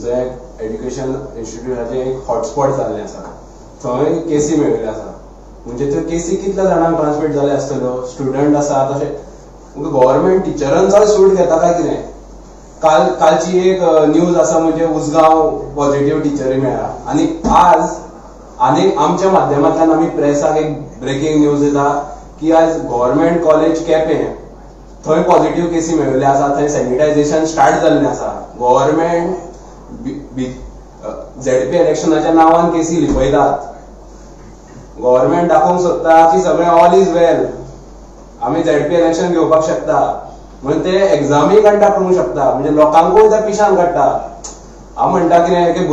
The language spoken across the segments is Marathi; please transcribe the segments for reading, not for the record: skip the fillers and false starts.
जे एज्युकेशन इन्स्टिट्यूटाचे एक हॉटस्पॉट जाल्ले आसा, थंय केसी मेळिल्ले आसा. म्हणजे त्यो केसी कितल्या जाणांक ट्रान्समिट जाले आसतल्यो? स्टुडंट आसा तशें गव्हर्मेंट टिचरांचोय सूट घेता काय कितें? कालची एक न्यूज आसा म्हणजे उसगांव पॉझिटिव्ह टिचरी मेळ्ळा, आनी आज आनीक आमच्या माध्यमांतल्यान आमी प्रेसाक एक ब्रेकिंग न्यूज दिता की आज गव्हर्मेंट कॉलेज केपें थंय पॉझिटिव्ह केसी मेळिल्ले आसा, थंय सॅनिटायझेशन स्टार्ट जाल्लें आसा. गव्हर्मेंट झेडपी इलेक्शनाच्या नांवान केसी लिपयतात. गव्हर्मेंट दाखोवंक सोदता की सगळें ऑल इज वेल, आमी झेडपी इलेक्शन घेवपाक शकता, म्हणजे ते एक्झामूय कंडक्ट करूंक शकता, म्हणजे लोकांकूय ते पिशान काडटा. हांव म्हणटा कितें की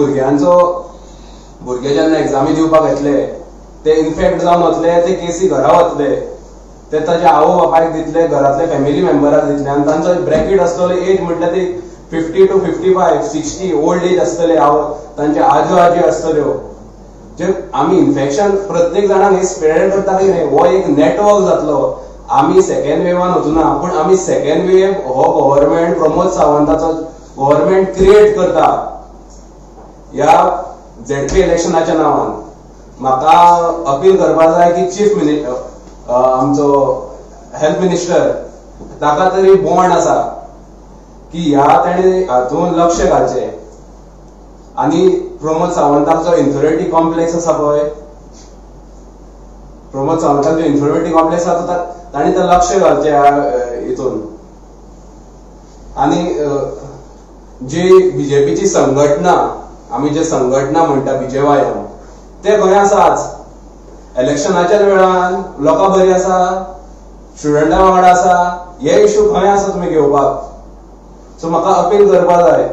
भुरगे जेन्ना एक्झामी दिवपाक येतले ते इन्फेक्ट जावन वतले, ते केसी घरा वतले, ते ताचे आवय बापायक दितले, घरातले फॅमिली मेंबराक दितले, आनी तांचो ब्रॅकेट आसतलो एज म्हटल्यार ती 50 to 55, 60 ओल्ड एज आसतले, तांचे आजो आजी आसतल्यो. जे आमी इन्फेक्शन प्रत्येक जाणांक हे स्प्रेड करता की न्ही, हो एक नेटवर्क जातलो. आमी सेकंड वेवान वचूना, पूण आमी सेकंड वेव हो गव्हर्मेंट प्रमोद सावंताचो गव्हर्मेंट क्रिएट करता ह्या झेडपी इलेक्शनाच्या नांवान. म्हाका अपील करपाक जाय की चीफ मिनिस्टर आमचो हेल्थ मिनिस्टर ताका तरी बॉन्ड आसा की ह्या ताणें हातूंत लक्ष घालचें. आनी प्रमोद सावंताक जो इन्फिरिटी कॉम्प्लेक्स आसा पळय, प्रमोद सावंताक जो इन्फिरिटी कॉम्प्लेक्स आसा ताणें तें लक्ष घालचें हितून. आनी जी बीजेपीची संघटना, आमी जे संघटना म्हणटा बीजेवायएम, ते खंय आसा? आज इलेक्शनाच्या वेळान लोकां बरी आसा, स्टुडंटा वांगडा आसा, हे इश्यू खंय आसा तुमी घेवपाक? सो म्हाका अपील करपाक जाय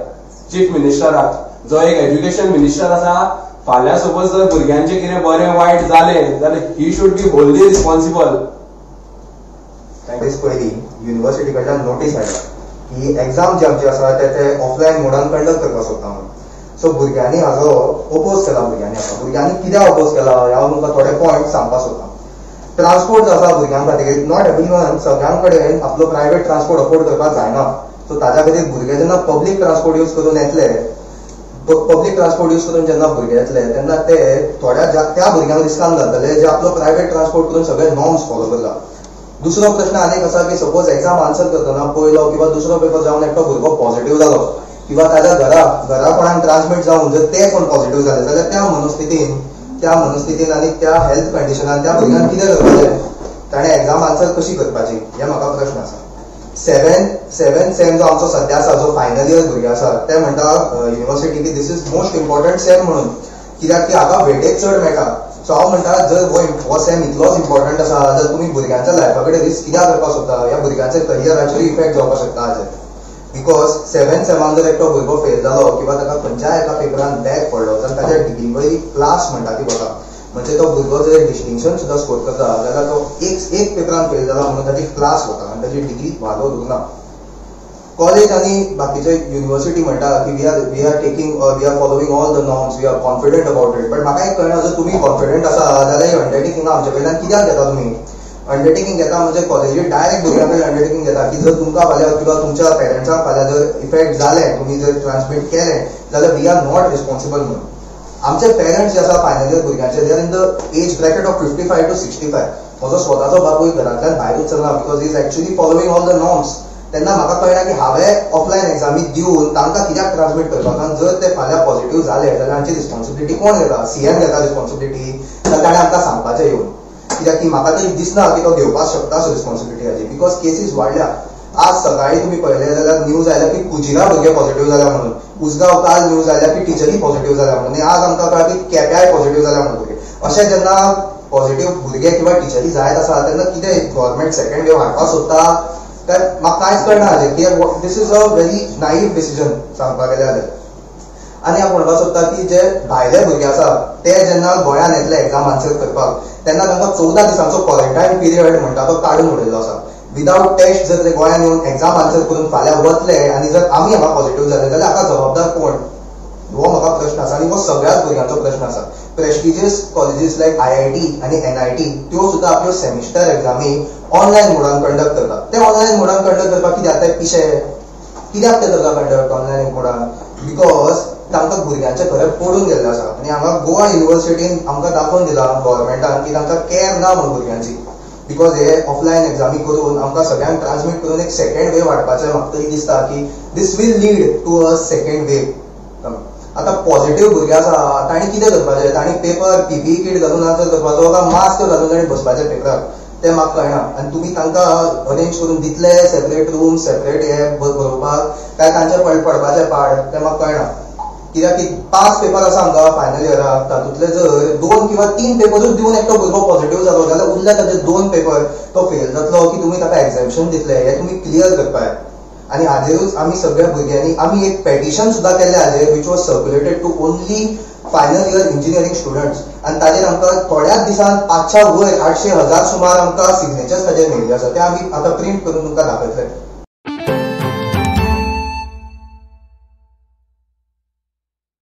चीफ मिनिस्टराक, जो एक एज्युकेशन मिनिस्टर आसा, फाल्यां सपोज जर भुरग्यांचें कितें बरें वायट जालें जाल्यार ही शूड बी होल्ली रिस्पॉन्सिबल. पयलीं युनिव्हर्सिटी कडल्यान नोटीस आयला की एग्जाम जे आमचे आसा ते ऑफलायन मोडान कंडक्ट करपाक सोदता म्हणून. सो भुरग्यांनी हाजो ओपोज केला. भुरग्यांनी कित्याक ओपोज केला हांव तुमकां थोडे पॉयंट सांगपाक सोदता. ट्रान्सपोर्ट जो आसा भुरग्यां खातीर, नॉट एव्हरीवन सगळ्यां कडेन आपलो प्रायवेट ट्रान्सपोर्ट अफोर्ड करपाक जायना. सो ताच्या खातीर भुरगे जेन्ना पब्लीक ट्रान्सपोर्ट यूज करून येतले, पब्लीक ट्रान्सपोर्ट यूज करून जेन्ना भुरगे येतले तेन्ना ते थोड्या त्या भुरग्यांक रिस्कान घालतले जे आपलो प्रायवेट ट्रान्सपोर्ट करून सगळे नॉर्म्स फॉलो करता. दुसरो प्रश्न आनीक आसा की सपोज एक्झाम आन्सर करतना पयलो किंवा दुसरो पेपर जावन एकटो भुरगो पॉझिटिव्ह जालो किंवा ताच्या घरा कोणाक ट्रान्समीट जावन जर ते कोण पॉझिटिव्ह जाले जाल्यार त्या मनस्थितीन आनी त्या हेल्थ कंडिशनान त्या भुरग्यान कितें करपाचें? ताणें एक्झाम आन्सर कशी करपाची हे म्हाका प्रश्न आसा. सेवन सेम जो आमचो सध्या आसा, जो फायनल इयर भुरगे आसा, ते म्हणटा युनिव्हर्सिटी की दिस इज मोस्ट इम्पॉर्टंट सेम म्हणून, कित्याक की हाका वेटेज चड मेळटा. सो हांव म्हणटा जर हो सेम इतलोच इम्पॉर्टंट आसा जाल्यार तुमी भुरग्यांच्या लायफा कडेन रिस्क कित्याक करपाक सोदता? ह्या भुरग्यांच्या करियराचेर इफेक्ट जावपाक शकता हाजेर. बिकॉज 7th सेमान जर एकटो भुरगो फेल जालो किंवा ताका खंयच्याय एका पेपरान बॅक पडलो जाल्यार ताच्या डिग्री वयली क्लास म्हणटा ती वता. म्हणजे तो भुरगो जर डिस्टिंक्शन सुद्दां स्कोर करता जाल्यार तो एक पेपरान फेल जाला म्हणून ताची क्लास वता आनी ताची डिग्री वालोर उरना. कॉलेज आनी बाकीचे युनिव्हर्सिटी म्हणटा की we are following all the norms, we are confident about it. But म्हाका एक कळना, जर तुमी कॉन्फिडंट आसा जाल्यार अंडरटेकिंग आमचे कडल्यान कित्याक घेता तुमी? अंडरटेकिंग घेता म्हणजे कॉलेजीत डायरेक्ट भुरग्यां कडेन अंडरटेकिंग घेता की जर तुमकां फाल्यां किंवा तुमच्या पेरंट्साक फाल्यां जर इफेक्ट जाले, तुमी जर ट्रान्समीट केलें जाल्यार वी आर नॉट रिस्पॉन्सिबल म्हणून. आमचे पेरंट्स जे आसा फायनल इयर भुरग्यांचे, they are in the age bracket of 55 to 65. म्हजो स्वताचो बापूय घरांतल्यान भायरूच चलना because he is actually following all the norms. तेन्ना म्हाका कळना की हांवें ऑफलायन एक्झामी दिवन तांकां कित्याक ट्रान्समीट करपाक? आनी जर ते फाल्यां पॉझिटिव्ह जाले जाल्यार हांची रिस्पॉन्सिबिलिटी कोण घेता? सीएम घेता रिस्पॉन्सिबिलिटी, जाल्यार ताणें आमकां सांगपाचें येवन. कित्याक की म्हाका तरी दिसना की तो घेवपाक शकता रिस्पॉन्सिबिलिटी हाची, बिकॉज केसीस वाडल्या. आज सकाळी तुम्ही पळयलें जाल्यार न्यूज आयल्या की कुजिरा भुरगे पॉझिटिव्ह जाल्या म्हणून, उसगांव काल न्यूज आयल्या की टिचरी पॉझिटिव्ह जाल्या म्हणून, आज आमकां कळ्ळां की केप्याय पॉझिटिव्ह जाल्या म्हणून भुरगे. अशें जेन्ना पॉझिटिव्ह भुरगे किंवा टिचरी जायत आसा तेन्ना कितें गव्हर्मेंट सेकंड वेव हाडपाक सोदता तर म्हाका कांयच कळना हाजें. कित्याक this is a very naive decision सांगपाक गेले जाल्यार. आनी हांव म्हणपाक सोदता की जे भायले भुरगे आसा ते जेन्ना गोंयांत येतले एक्झाम आन्सर करपाक तेन्ना तांकां 14 दिसांचो क्वॉरंटायन पिरियड म्हणटा तो काडून उडयल्लो आसा. विदाउट टेस्ट जर ते गोंयांत येवन एक्झाम आन्सर करून फाल्यां वतले आनी जर आमी हांगा पॉझिटिव्ह जाले जाल्यार हाका जबाबदार कोण? हो म्हाका प्रश्न आसा आनी हो सगळ्याच भुरग्यांचो प्रश्न आसा. प्रेस्टिजियस कॉलेजीस लायक IIT आनी NIT त्यो सुद्दां आपल्यो सेमिस्टर एक्झामी ऑनलायन मोडान कंडक्ट करतात. ते ऑनलायन मोडान कंडक्ट करपाक कित्याक ते पिशे कित्याक ते करता कंडक्ट ऑनलायन मोडान? बिकॉज तांकां भुरग्यांचे खरें पडून गेल्लें आसा आनी हांगा गोवा युनिवर्सिटीन आमकां दाखोवन दिलां गव्हर्मेंटान की तांकां कॅर ना म्हणून भुरग्यांची बिकॉज हे ऑफलायन एग्जामी करून आमकां सगळ्यांक ट्रान्समीट करून एक सेकंड वेव हाडपाचें म्हाका तरी दिसता की this will lead to a second wave. आतां पॉझिटिव्ह भुरगे आसा तांणी कितें करपाचें, तांणी पेपर पीपीई किट घालून आन्सर करपाचो काय मास्क घालून तांणी बसपाचें पेपरार तें म्हाका कळना. आनी तुमी तांकां अरेंज करून दितले सेपरेट रूम सेपरेट हे बरोवपाक काय तांचे पडपाचें पाड तें म्हाका कळना. कित्याक की 5 पेपर आसा आमकां फायनल इयराक, तातूंतले जर 2 किंवा 3 पेपरूच दिवन एकटो भुरगो पॉझिटिव्ह जालो जाल्यार उरल्या ताचे 2 पेपर तो फेल जातलो की तुमी ताका एक्झॅम्पशन दितले हे तुमी क्लियर करपाक. आनी हाजेरूच आमी सगळ्या भुरग्यांनी आमी एक पेटिशन सुद्दां केलें हाजेर which was circulated to only final year engineering students आनी ताजेर आमकां थोड्याच दिसान 500 वयर 800,000 सुमार आमकां सिग्नेचर्स ताजेर मेळिल्ले आसा ते आमी आतां प्रिंट करून तुमकां दाखयतले.